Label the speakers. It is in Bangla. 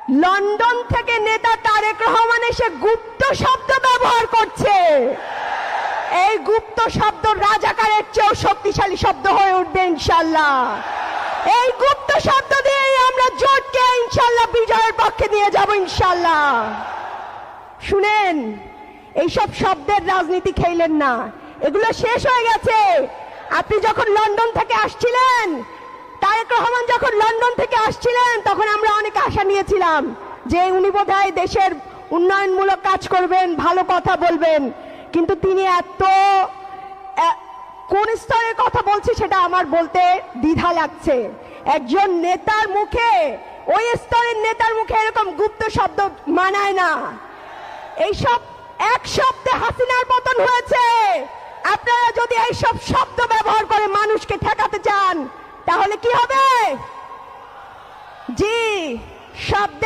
Speaker 1: লন্ডন থেকে নেতা তারেক রহমান এসে গুপ্ত শব্দ ব্যবহার করছে। এই গুপ্ত শব্দ রাজাকারের চেয়েও শক্তিশালী শব্দ হয়ে উঠবে ইনশাল্লাহ। এই গুপ্ত শব্দ দিয়েই আমরা জোটকে ইনশাল্লাহ বিজয়ের পক্ষে নিয়ে যাব ইনশাল্লাহ। শুনেন, এইসব শব্দের রাজনীতি খেলেন না, এগুলো শেষ হয়ে গেছে। আপনি যখন লন্ডন থেকে আসছিলেন, তারেক রহমান যখন লন্ডন থেকে আসছিলেন, তখন আমরা অনেক আশা নিয়েছিলাম যে উনি বোধহয় দেশের উন্নয়নমূলক কাজ করবেন, ভালো কথা বলবেন। কিন্তু তিনি কোন স্তরের কথা বলছে সেটা আমার বলতে দ্বিধা লাগছে। একজন নেতার মুখে, ওই স্তরের নেতার মুখে এরকম গুপ্ত শব্দ মানায় না। এইসব এক শব্দে হাসিনার পতন হয়েছে। আপনারা যদি এইসব শব্দ ব্যবহার করে মানুষকে ঠেকাতে চান তাহলে কি হবে? জি, শব্দের